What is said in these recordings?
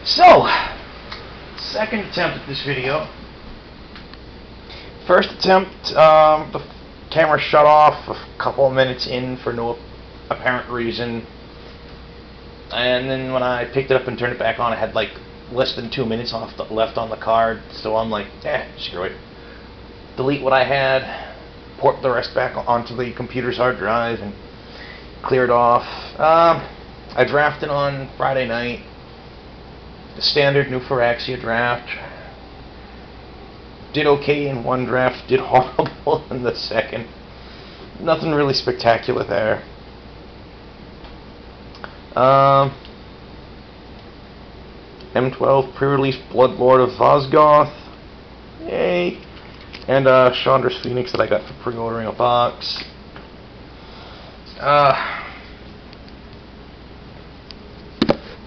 So, second attempt at this video. First attempt, the camera shut off a couple of minutes in for no apparent reason. And then when I picked it up and turned it back on, I had like less than 2 minutes left on the card. So I'm like, screw it. Delete what I had, port the rest back onto the computer's hard drive, and clear it off. I drafted on Friday night. The standard New Phyrexia draft. Did okay in one draft, did horrible in the second. Nothing really spectacular there. M12 Prerelease Bloodlord of Vosgoth. Yay. And Chandra's Phoenix that I got for pre-ordering a box.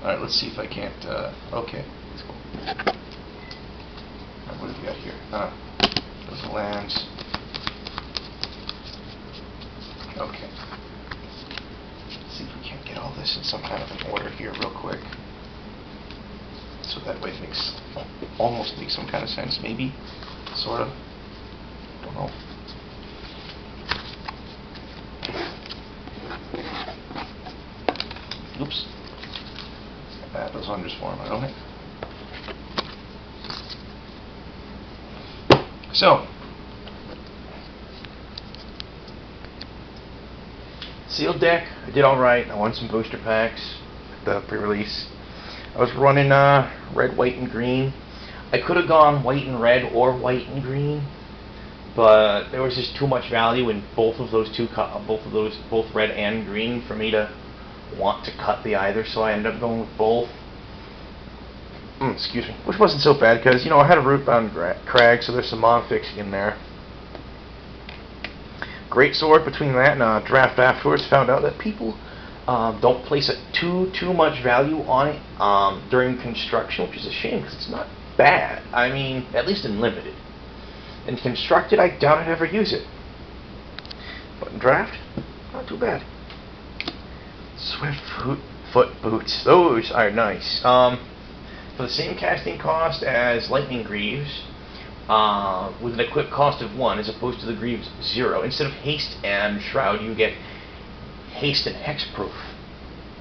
Alright, let's see if I can't, okay, let's go. What have we got here? Those are lands. Okay. Let's see if we can't get all this in some kind of an order here real quick. So that way it makes, almost makes some kind of sense, maybe, sort of. Don't know. Oops. Those undersform, I don't think. So, sealed deck, I did alright. I won some booster packs at the pre-release. I was running red, white, and green. I could have gone white and red or white and green, but there was just too much value in both of those both red and green for me to want to cut the either, so I ended up going with both. Excuse me, which wasn't so bad because, you know, I had a root-bound crag, so there's some mon-fixing in there. Great sword between that and a draft afterwards. Found out that people don't place too much value on it during construction, which is a shame because it's not bad. I mean, at least in limited. In constructed, I doubt I'd ever use it. But in draft, not too bad. Swift foot boots. Those are nice. For the same casting cost as Lightning Greaves, with an equip cost of 1 as opposed to the Greaves 0. Instead of haste and shroud, you get haste and hexproof.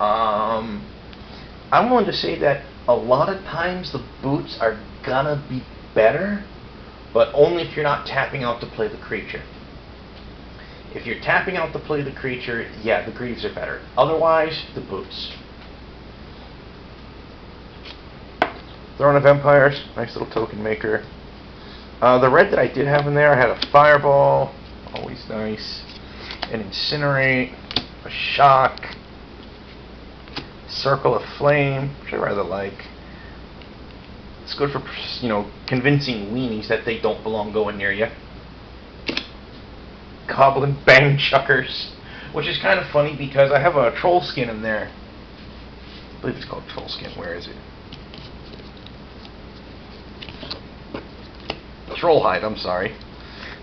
I'm willing to say that a lot of times the boots are gonna be better, but only if you're not tapping out to play the creature. If you're tapping out to play the creature, yeah, the Greaves are better. Otherwise, the boots. Throne of Empires, nice little token maker. The red that I did have in there, I had a Fireball, always nice, an Incinerate, a Shock, Circle of Flame, which I rather like. It's good for, you know, convincing weenies that they don't belong going near you. Goblin Bang Chuckers, which is kind of funny because I have a Troll Skin in there. I believe it's called Troll Skin. Where is it? Troll Hide, I'm sorry.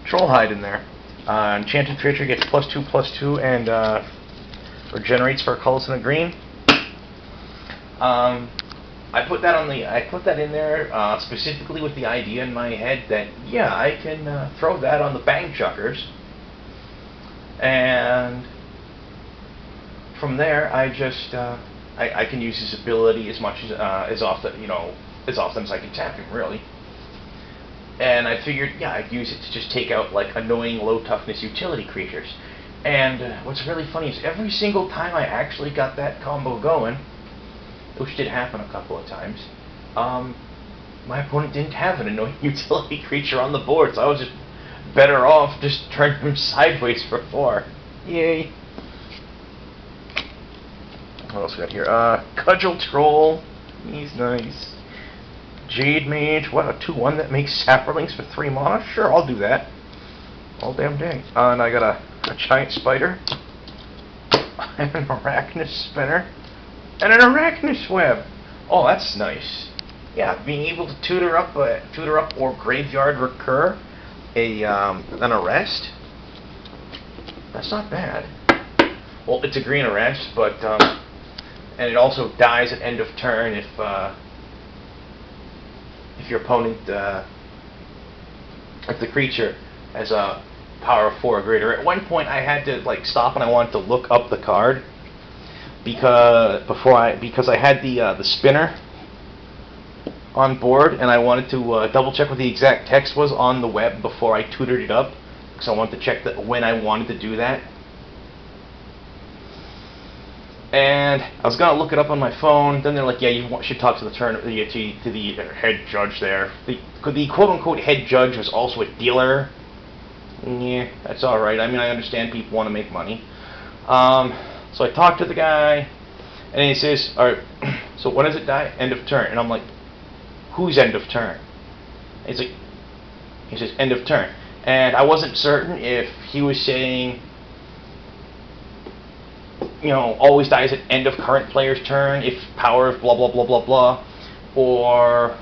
Troll Hide in there. Enchanted creature gets +2/+2 and regenerates for colors and a green. I put that in there specifically with the idea in my head that, yeah, I can throw that on the Bang Chuckers. And from there, I just I can use his ability as much as often, you know, as often as I can tap him, really. And I figured, yeah, I'd use it to just take out like annoying low toughness utility creatures. And what's really funny is every single time I actually got that combo going, which did happen a couple of times, my opponent didn't have an annoying utility creature on the board, so I was just better off just turning him sideways for 4. Yay. What else we got here? Cudgel Troll. He's nice. Jade Mage. What, a 2/1 that makes Saprolings for 3 mana? Sure, I'll do that. All damn day. And I got a Giant Spider. And an Arachnus Spinner. And an Arachnus Web. Oh, that's nice. Yeah, being able to tutor up or Graveyard Recur an arrest? That's not bad. Well, it's a green arrest, but and it also dies at end of turn if if your opponent, if the creature has a power of 4 or greater. At one point, I had to like stop and I wanted to look up the card because I had the spinner on board, and I wanted to double check what the exact text was on the web before I tutored it up, because I wanted to check that when I wanted to do that. And I was gonna look it up on my phone. Then they're like, "Yeah, you should talk to the to the head judge there." The quote-unquote head judge was also a dealer. Yeah, that's all right. I mean, I understand people want to make money. So I talked to the guy, and he says, "All right, so when does it die? End of turn." And I'm like, "Whose end of turn?" He says, "End of turn." And I wasn't certain if he was saying, you know, always dies at end of current player's turn, if power of blah blah blah blah blah, or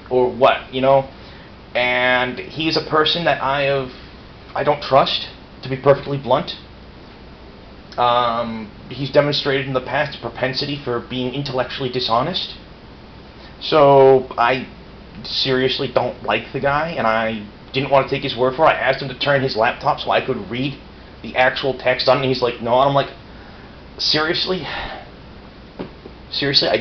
what, you know. And he's a person that I don't trust, to be perfectly blunt. He's demonstrated in the past a propensity for being intellectually dishonest. So I seriously don't like the guy, and I didn't want to take his word for it. I asked him to turn his laptop so I could read the actual text on it, and he's like, "No." And I'm like, seriously, I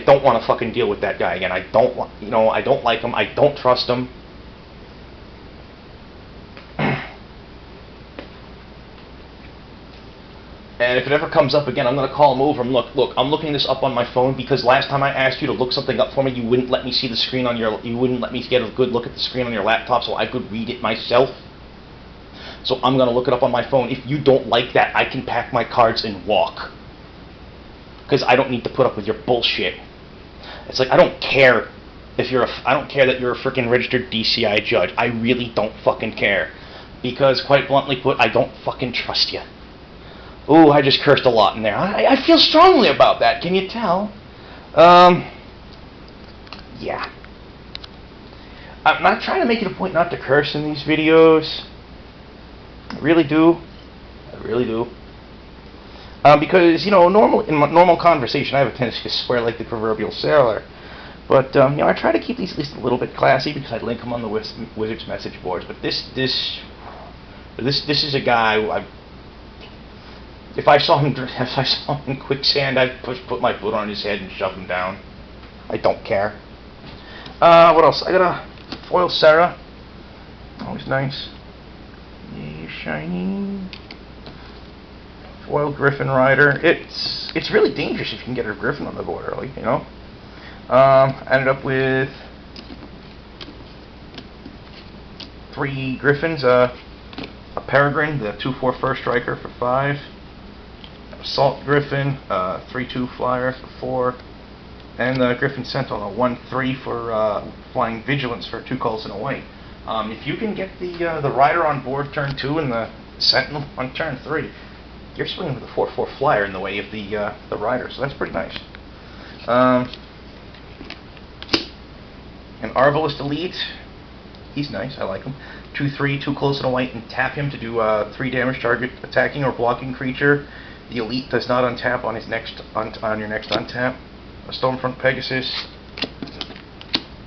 don't want to fucking deal with that guy again. I don't like him. I don't trust him. And if it ever comes up again, I'm going to call him over and look, I'm looking this up on my phone because last time I asked you to look something up for me, you wouldn't let me see the screen on you wouldn't let me get a good look at the screen on your laptop so I could read it myself. So I'm going to look it up on my phone. If you don't like that, I can pack my cards and walk. Because I don't need to put up with your bullshit. It's like, I don't care that you're a freaking registered DCI judge. I really don't fucking care. Because, quite bluntly put, I don't fucking trust you. Ooh, I just cursed a lot in there. I feel strongly about that, can you tell? Yeah. I'm not trying to make it a point not to curse in these videos. I really do. Because, you know, in normal conversation, I have a tendency to swear like the proverbial sailor. But, you know, I try to keep these at least a little bit classy because I link them on the Wizards message boards. But this is a guy if I saw him in quicksand, I'd put my foot on his head and shove him down. I don't care. What else? I got a foil Sarah. Always nice. Yeah, shiny. Foil Griffin Rider. It's really dangerous if you can get a Griffin on the board early, you know. I ended up with 3 Griffins. A Peregrine, the 2/4 first striker for 5. Assault Griffin, 3/2 flyer for 4, and the Griffin Sentinel, a 1/3 for flying Vigilance for 2 calls and a white. If you can get the Rider on board turn 2 and the Sentinel on turn 3, you're swinging with a 4/4 flyer in the way of the Rider, so that's pretty nice. An Arbalest Elite, he's nice, I like him. 2/3, 2 close and a white, and tap him to do 3 damage target attacking or blocking creature. The Elite does not untap on your next untap. A Stormfront Pegasus.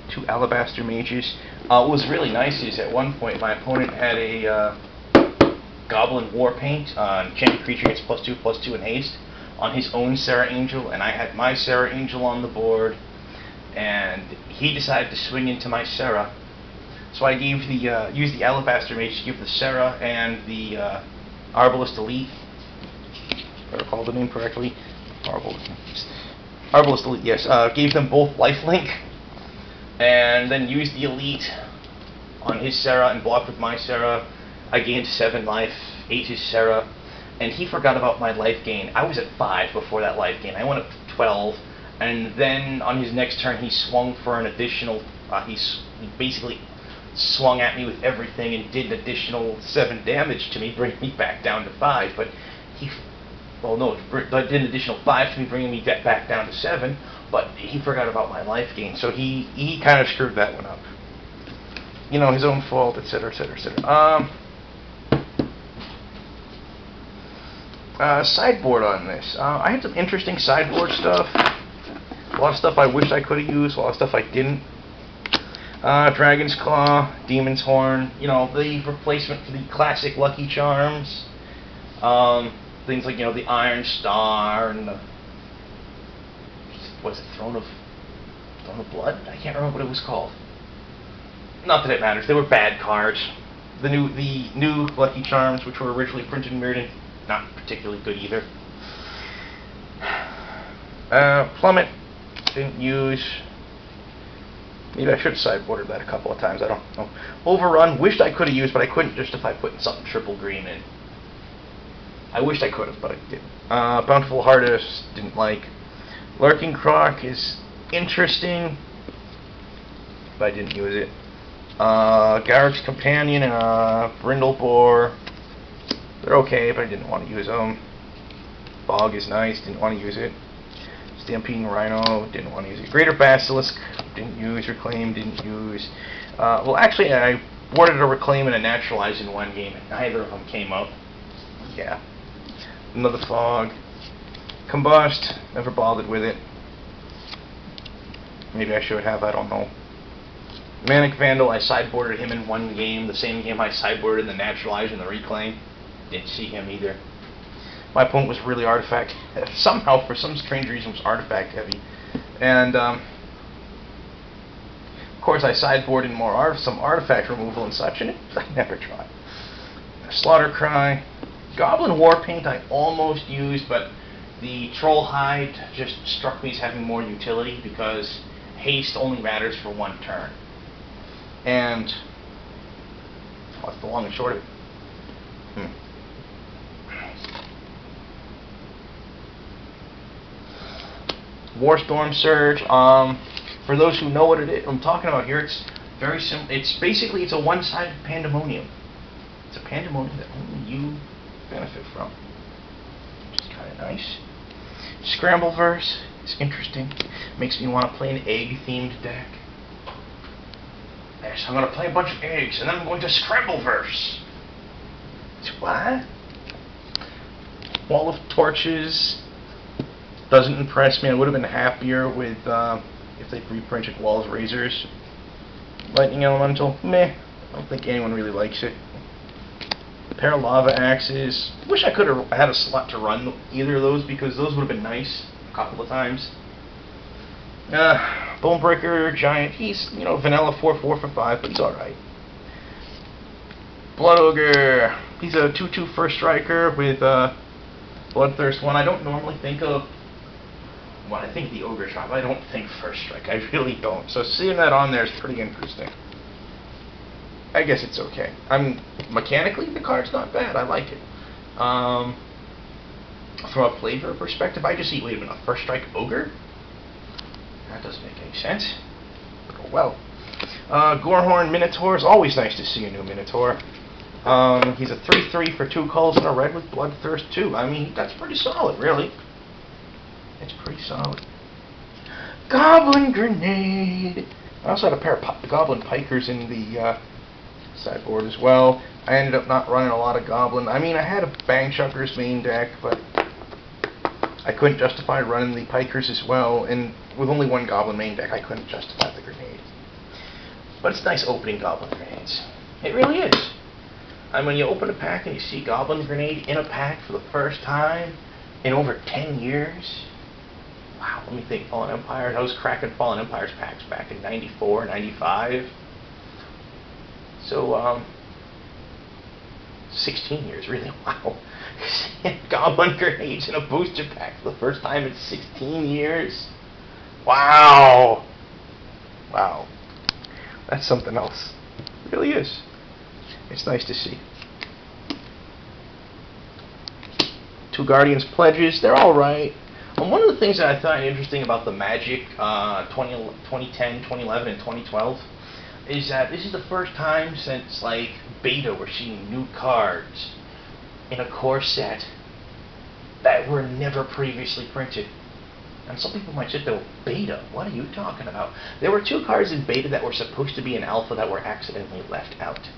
2 Alabaster Mages. What was really nice is at one point my opponent had a Goblin Warpaint. Enchanted creature gets +2/+2 in haste on his own Serra Angel, and I had my Serra Angel on the board, and he decided to swing into my Serra. So I gave used the Alabaster Mage to give the Serra and the Arbalest Elite. If I recall the name correctly, Arbalest Elite, yes. Gave them both lifelink, and then used the Elite on his Serra and blocked with my Serra. I gained 7 life, ate his Serra, and he forgot about my life gain. I was at 5 before that life gain. I went up to 12, and then on his next turn he swung for an additional, he basically swung at me with everything and did an additional 7 damage to me, bringing me back down to 5, but he... Well, no, did an additional 5 to me, bringing me back down to 7, but he forgot about my life gain, so he kind of screwed that one up. You know, his own fault, etc., etc., etc. Sideboard on this. I had some interesting sideboard stuff. lot of stuff I wish I could have used, a lot of stuff I didn't. Dragon's Claw, Demon's Horn, you know, the replacement for the classic Lucky Charms. Things like, you know, the Iron Star and the, what is it, Throne of Blood? I can't remember what it was called. Not that it matters. They were bad cards. The new Lucky Charms, which were originally printed in Mirrodin, not particularly good either. Plummet, didn't use. Maybe I should have sideboarded that a couple of times. I don't know. Overrun, wished I could have used, but I couldn't justify putting something triple green in. I wished I could have, but I didn't. Bountiful Harvest, didn't like. Lurking Croc is interesting, but I didn't use it. Garrick's Companion and Brindlebore, they're okay, but I didn't want to use them. Bog is nice, didn't want to use it. Stampeding Rhino, didn't want to use it. Greater Basilisk, didn't use. Reclaim, didn't use. Well, actually, I boarded a Reclaim and a Naturalize in one game, and neither of them came up. Yeah. Another Fog. Combust, never bothered with it. Maybe I should have, I don't know. Manic Vandal, I sideboarded him in one game, the same game I sideboarded the Naturalize and the Reclaim. Didn't see him either. My opponent was really artifact, somehow, for some strange reason, was artifact heavy. And, of course, I sideboarded more some artifact removal and such, and I never tried. Slaughter Cry. Goblin Warpaint I almost used, but the Troll Hide just struck me as having more utility because haste only matters for one turn. And what's the long and short of it? Warstorm Surge. For those who know what I'm talking about here, it's very simple. It's basically a one-sided pandemonium. It's a pandemonium that only you benefit from, which is kind of nice. Scrambleverse is interesting. Makes me want to play an egg-themed deck. Yes, I'm going to play a bunch of eggs, and then I'm going to Scrambleverse. What? Wall of Torches doesn't impress me. I would have been happier with if they reprinted Wall of Razors. Lightning Elemental, meh. I don't think anyone really likes it. Pair of Lava Axes. Wish I could have had a slot to run either of those because those would have been nice a couple of times. Bonebreaker Giant. He's, you know, vanilla 4/4 for 5, but he's alright. Blood Ogre. He's a 2/2 first striker with Bloodthirst 1. I don't normally think of when I think the Ogre shop. I don't think first strike. I really don't. So seeing that on there is pretty interesting. I guess it's okay. Mechanically, the card's not bad. I like it. From a flavor perspective, I just see, wait a minute, a first strike Ogre? That doesn't make any sense. Oh well. Gorehorn Minotaur is always nice to see a new Minotaur. He's a 3/3 for 2 colors and a red with Bloodthirst 2. I mean, that's pretty solid, really. It's pretty solid. Goblin Grenade! I also had a pair of Goblin Pikers in the sideboard as well. I ended up not running a lot of Goblin. I mean, I had a Bang Chuckers main deck, but I couldn't justify running the Pikers as well, and with only one Goblin main deck, I couldn't justify the Grenade. But it's nice opening Goblin Grenades. It really is. And when you open a pack and you see Goblin Grenade in a pack for the first time in over 10 years, wow, let me think. Fallen Empires. I was cracking Fallen Empires packs back in 94, 95. So, 16 years, really. Wow. Goblin Grenades in a booster pack for the first time in 16 years. Wow. Wow. That's something else. It really is. It's nice to see. 2 Guardians Pledges. They're alright. And one of the things that I thought interesting about the Magic 2010, 2011, and 2012 is that this is the first time since, like, beta we're seeing new cards in a core set that were never previously printed. And some people might sit there, beta? What are you talking about? There were 2 cards in beta that were supposed to be in alpha that were accidentally left out.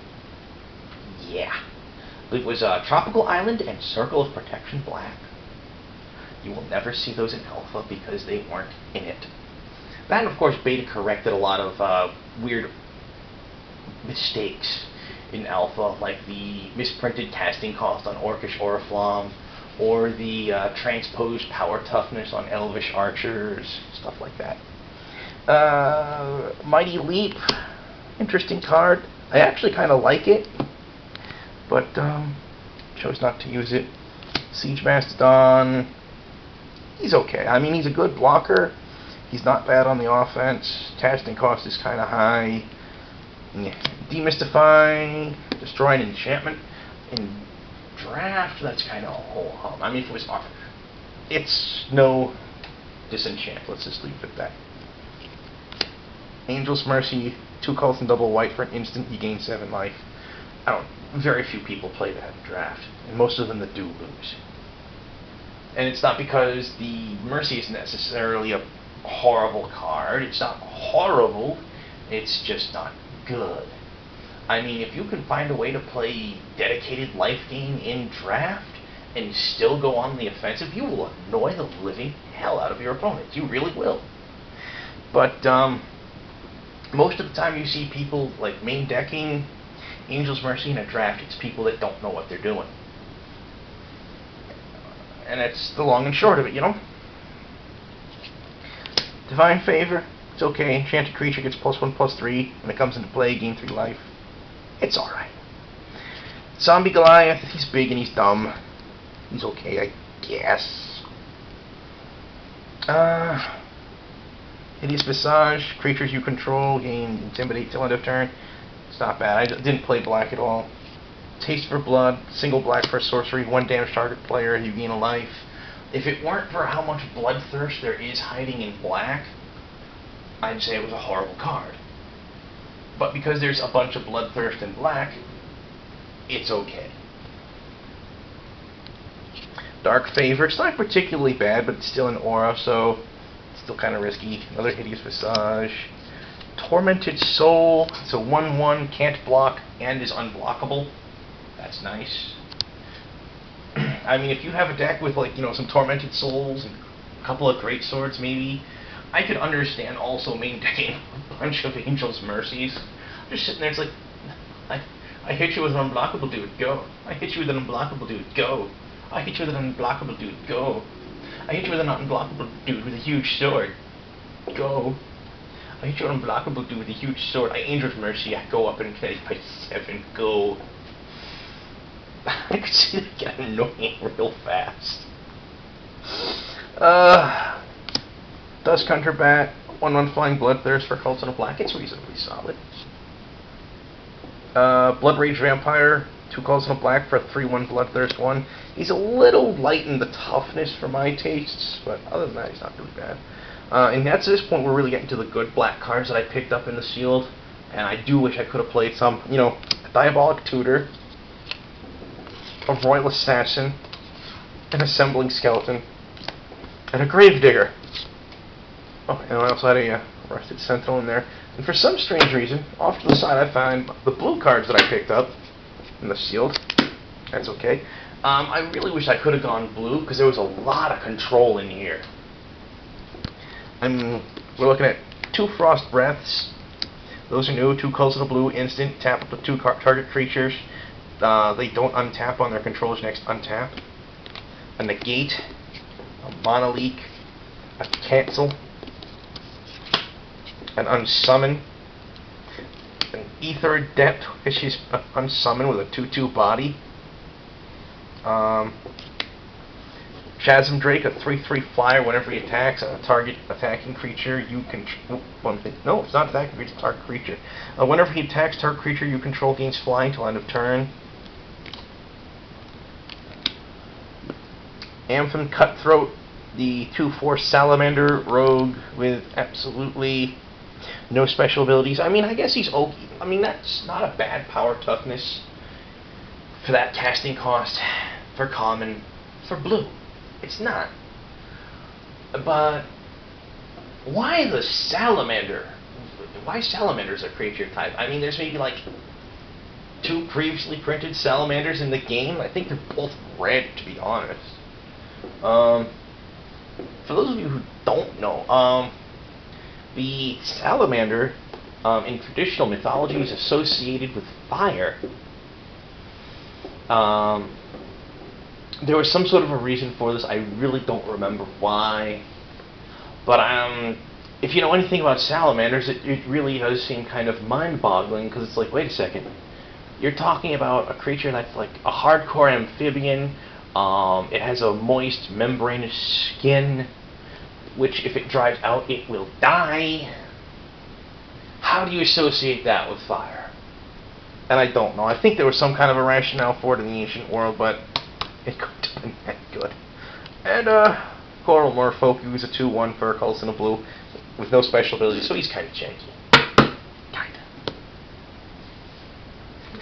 Yeah. It was Tropical Island and Circle of Protection Black. You will never see those in alpha because they weren't in it. That, and of course, beta corrected a lot of weird mistakes in alpha, like the misprinted casting cost on Orcish Oriflamme, or the transposed power toughness on Elvish Archers, stuff like that. Mighty Leap, interesting card. I actually kind of like it, but chose not to use it. Siege Mastodon, he's okay. I mean, he's a good blocker. He's not bad on the offense. Casting cost is kind of high. Demystify, destroy an enchantment. In draft, that's kind of a whole hum. I mean, if it was off, it's no disenchant. Let's just leave it at that. Angel's Mercy, 2 colors and double white for an instant. You gain 7 life. Very few people play that in draft, and most of them that do lose. And it's not because the Mercy is necessarily a horrible card. It's not horrible. It's just not good. I mean, if you can find a way to play dedicated life gain in draft and still go on the offensive, you will annoy the living hell out of your opponents. You really will. But most of the time you see people like main decking Angel's Mercy in a draft, it's people that don't know what they're doing. And that's the long and short of it, you know? Divine Favor, it's okay. Enchanted creature gets +1/+3 when it comes into play, gain 3 life. It's alright. Zombie Goliath, he's big and he's dumb. He's okay, I guess. Hideous Visage, creatures you control gain Intimidate till end of turn. It's not bad. I didn't play black at all. Taste for Blood, single black for sorcery, 1 damage target player, you gain a life. If it weren't for how much bloodthirst there is hiding in black, I'd say it was a horrible card. But because there's a bunch of bloodthirst in black, it's okay. Dark Favor, it's not particularly bad, but it's still an aura, so it's still kind of risky. Another Hideous Visage. Tormented Soul, it's a 1/1, can't block, and is unblockable. That's nice. I mean, if you have a deck with, like, you know, some Tormented Souls and a couple of Great Swords, maybe, I could understand also main decking a bunch of Angel's Mercies. I'm just sitting there, it's like, I hit you with an unblockable dude, go. I hit you with an unblockable dude, go. I hit you with an unblockable dude, go. I hit you with an unblockable dude with a huge sword, go. I hit you with an unblockable dude with a huge sword. I Angel's Mercy, I go up and play by 7, go. I could see that get annoying real fast. Dusthunter Bat, 1/1 flying Bloodthirst for Cults in a Black. It's reasonably solid. Blood Rage Vampire, 2 colors in a black for a 3/1 Bloodthirst 1. He's a little light in the toughness for my tastes, but other than that, he's not really bad. And that's at this point we're really getting to the good black cards that I picked up in the sealed, and I do wish I could have played some. You know, a Diabolic Tutor, a Royal Assassin, an Assembling Skeleton, and a Gravedigger. Oh, and I also had a Rusted Sentinel in there. And for some strange reason, off to the side I find the blue cards that I picked up in the sealed. That's okay. I really wish I could have gone blue, because there was a lot of control in here. I mean, we're looking at 2 Frost Breaths. Those are new, 2 colors of the blue, instant, tap up to 2 target creatures. They don't untap on their controller's next untap. A Negate, a Monolith, a Cancel, an Unsummon, an Ether Adept, which is Unsummon with a 2/2 body. Chasm Drake, a 3/3 flyer. Whenever he attacks a target attacking creature, you can. No, it's not attacking creature, it's a target creature. Whenever he attacks target creature you control gains flying till end of turn. Amphan Cutthroat, the 2/4 Salamander Rogue with absolutely no special abilities. I mean, I guess he's okay. I mean, that's not a bad power toughness for that casting cost for common for blue. It's not. But why the Salamander? Why Salamander's a creature type? I mean, there's maybe like 2 previously printed Salamanders in the game. I think they're both red, to be honest. For those of you who don't know, The salamander, in traditional mythology, is associated with fire. There was some sort of a reason for this. I really don't remember why. But if you know anything about salamanders, it really does seem kind of mind-boggling, because it's like, wait a second. You're talking about a creature that's like a hardcore amphibian. It has a moist, membranous skin, which if it dries out, it will die. How do you associate that with fire? And I don't know. I think there was some kind of a rationale for it in the ancient world, but it couldn't have been that good. And Coral Merfolk, he was a 2/1 fur colors in a blue, with no special abilities, so he's kind of janky.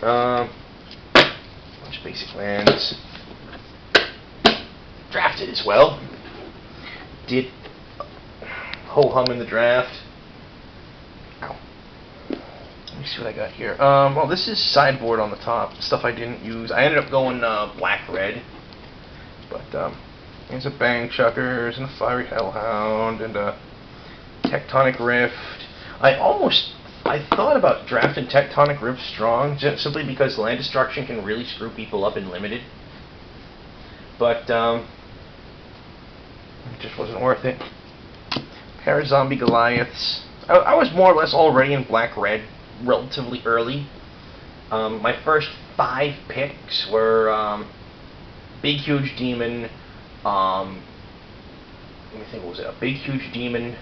Bunch of basic lands. Drafted as well. Did ho-hum in the draft. Ow. Let me see what I got here. Well, this is sideboard on the top. Stuff I didn't use. I ended up going black-red. But, there's a Bang Chuckers and a Fiery Hellhound and a Tectonic Rift. I thought about drafting Tectonic Rift strong, just simply because land destruction can really screw people up in limited. But, it just wasn't worth it. Pair of Zombie Goliaths. I was more or less already in black-red relatively early. My first 5 picks were Big Huge Demon, let me think, what was it? A Big Huge Demon,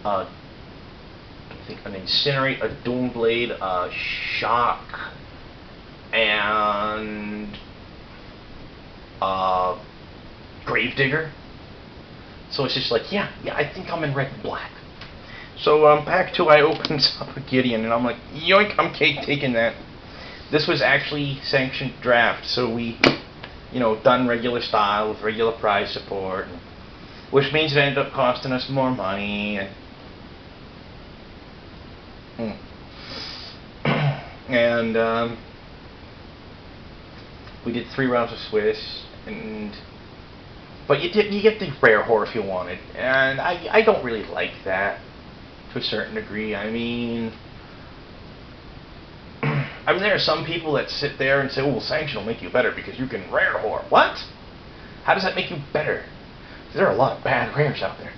I think an Incinerate, a Doomblade, a Shock, and Gravedigger. So it's just like, yeah, I think I'm in red and black. So pack 2, I opened up a Gideon, and I'm like, yoink, I'm taking that. This was actually sanctioned draft, so we, done regular style with regular prize support, which means it ended up costing us more money. And we did 3 rounds of Swiss, but you get the rare horror if you want it, and I don't really like that to a certain degree. I mean, there are some people that sit there and say, well, Sanction will make you better because you can rare horror. What? How does that make you better? There are a lot of bad rares out there.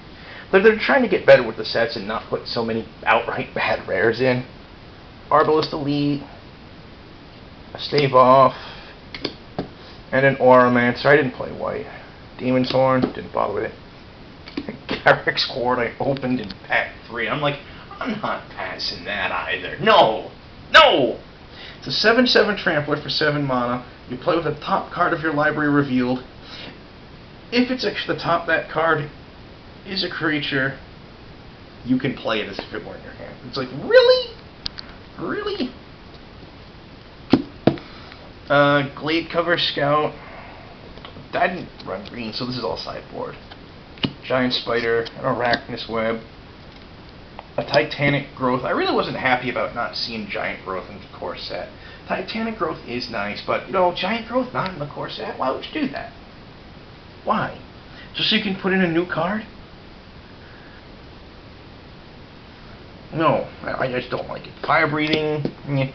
They're trying to get better with the sets and not put so many outright bad rares in. Arbalest Elite, a Stave Off, and an Auramancer. I didn't play white. Demon's Horn, didn't bother with it. Garrick's Horde I opened in pack 3. I'm like, I'm not passing that either. No! It's a 7/7 Trampler for 7 mana. You play with the top card of your library revealed. If it's actually the top, that card is a creature, you can play it as if it were in your hand. It's like, really? Really? Gladecover Scout. I didn't run green, so this is all sideboard. Giant Spider, an Arachnus Web, a Titanic Growth. I really wasn't happy about not seeing Giant Growth in the core set. Titanic Growth is nice, but, Giant Growth not in the core set? Why would you do that? Why? Just so you can put in a new card? No, I just don't like it. Fire Breathing, meh.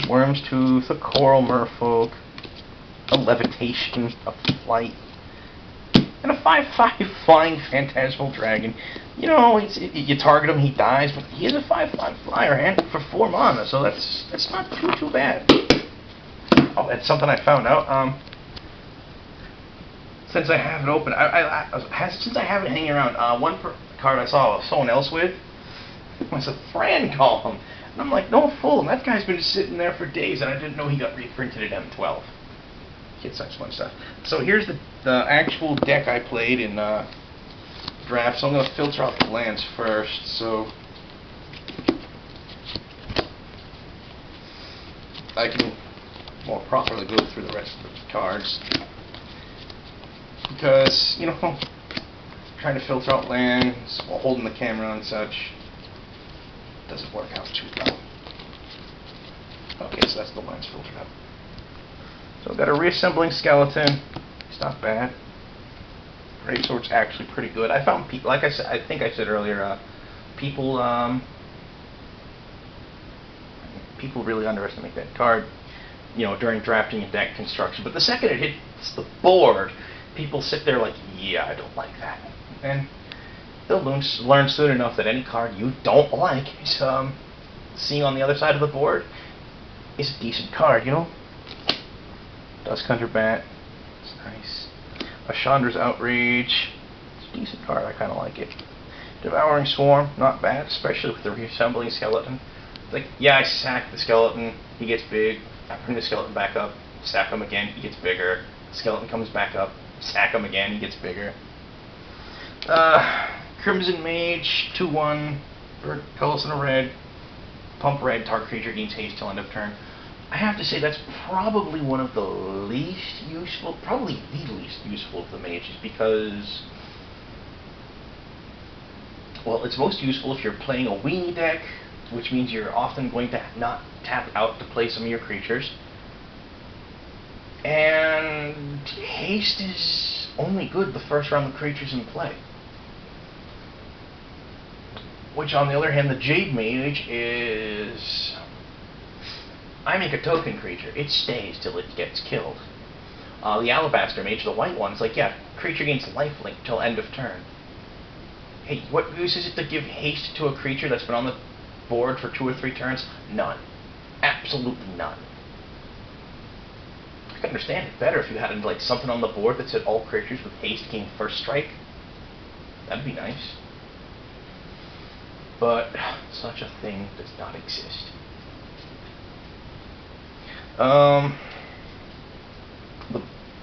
Worm's Tooth, a Coral Merfolk, a Levitation, a Flight, and a 5/5 Flying Phantasmal Dragon. You target him, he dies, but he is a 5/5 flyer and for 4 mana, so that's not too bad. Oh, that's something I found out. Since I have it open, since I have it hanging around, one card I saw someone else with was a Thran Column. And I'm like, no fool, that guy's been sitting there for days, and I didn't know he got reprinted at M12. Kids such fun stuff. So here's the actual deck I played in draft. So I'm going to filter out the lands first. So I can more properly go through the rest of the cards. Because, trying to filter out lands while holding the camera and such doesn't work out too well. Okay, so that's the lines filtered out. So I've got a Reassembling Skeleton. It's not bad. Gravesword's actually pretty good. I found people, like I said, I think I said earlier, people people really underestimate that card, during drafting and deck construction. But the second it hits the board, people sit there like, yeah, I don't like that. And they'll learn soon enough that any card you don't like is, seeing on the other side of the board is a decent card, Dusk Hunter Bat, it's nice. A Chandra's Outrage, it's a decent card, I kind of like it. Devouring Swarm, not bad, especially with the reassembling skeleton. Like, yeah, I sack the skeleton, he gets big, I bring the skeleton back up, sack him again, he gets bigger, skeleton comes back up, sack him again, he gets bigger. Crimson Mage, 2/1, colors in a red, pump red, target creature gains haste till end of turn. I have to say that's probably one of the least useful, probably the least useful of the mages, because, well, it's most useful if you're playing a weenie deck, which means you're often going to not tap out to play some of your creatures. And haste is only good the first round of creatures in play. Which, on the other hand, the Jade Mage is... I make a token creature. It stays till it gets killed. The Alabaster Mage, the white one, is like, yeah, creature gains lifelink till end of turn. Hey, what use is it to give haste to a creature that's been on the board for 2 or 3 turns? None. Absolutely none. I could understand it better if you had like something on the board that said all creatures with haste gain first strike. That'd be nice. But such a thing does not exist. The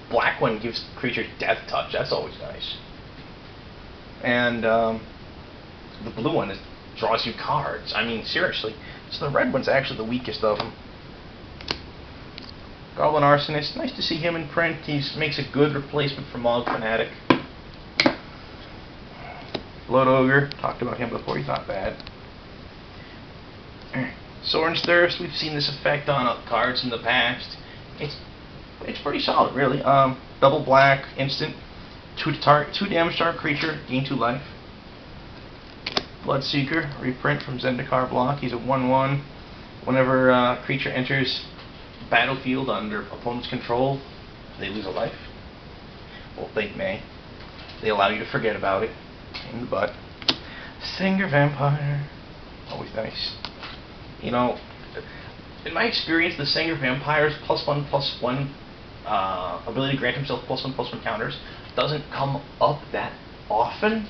black one gives creatures death touch. That's always nice. And the blue one draws you cards. I mean, seriously. So the red one's actually the weakest of them. Goblin Arsonist. Nice to see him in print. He makes a good replacement for Mog Fanatic. Blood Ogre. Talked about him before. He's not bad. Sorin's Thirst. We've seen this effect on cards in the past. It's pretty solid, really. Double black, instant. 2 damage to our creature, gain 2 life. Bloodseeker, reprint from Zendikar block. He's a 1/1. Whenever a creature enters battlefield under opponent's control, they lose a life. Well, they may. They allow you to forget about it. In the butt. Singer Vampire. Always nice. In my experience, the Singer Vampire's +1/+1 ability to grant himself +1/+1 counters doesn't come up that often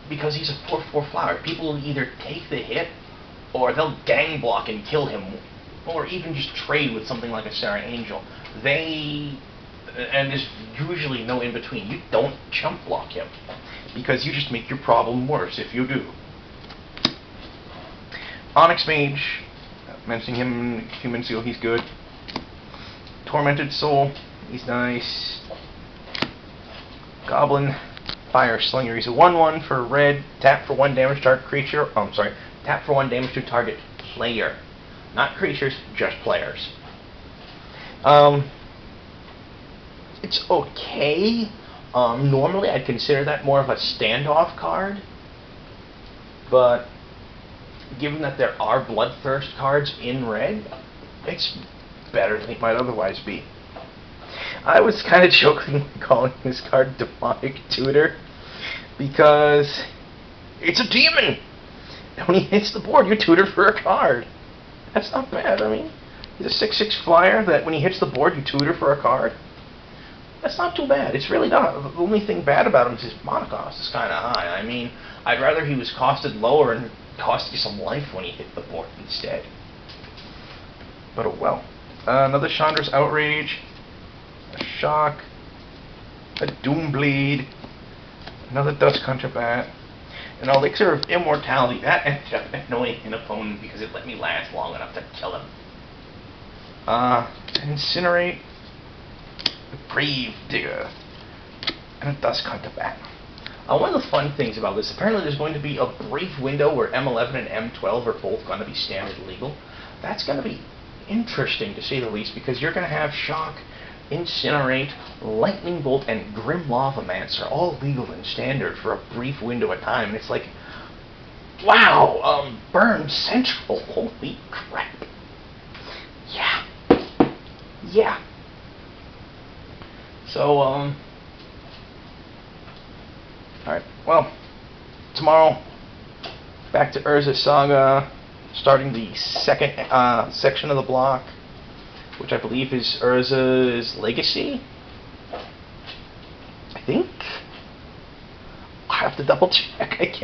because he's a 4/4 flower. People will either take the hit or they'll gang block and kill him, or even just trade with something like a Sarah Angel. And there's usually no in between. You don't chump block him because you just make your problem worse if you do. Onyx Mage, mentioning him in Human Seal, he's good. Tormented Soul, he's nice. Goblin Fire Slinger, he's a 1/1 for red, tap for 1 damage to target creature. Oh, I'm sorry, tap for 1 damage to target player. Not creatures, just players. It's okay. Normally I'd consider that more of a standoff card, but given that there are Bloodthirst cards in red, it's better than it might otherwise be. I was kind of joking calling this card Demonic Tutor because it's a demon! And when he hits the board, you tutor for a card. That's not bad. I mean, he's a 6/6 flyer that when he hits the board, you tutor for a card. That's not too bad. It's really not. The only thing bad about him is his mana cost is kind of high. I mean, I'd rather he was costed lower and cost you some life when he hit the board instead. But oh well. Another Chandra's Outrage, a Shock, a Doomblade, another Dusk Hunter Bat, an Elixir of Immortality. That ended up annoying an opponent because it let me last long enough to kill him. Incinerate, a Grave Digger, and a Dusk Hunter Bat. One of the fun things about this, apparently there's going to be a brief window where M11 and M12 are both going to be standard legal. That's going to be interesting, to say the least, because you're going to have Shock Incinerate, Lightning Bolt, and Grim Lavamancer are all legal and standard for a brief window of time. And it's like, wow, Burn Central, holy crap. Yeah. Yeah. So, alright, well, tomorrow, back to Urza Saga, starting the second section of the block, which I believe is Urza's Legacy. I think. I have to double check. I can't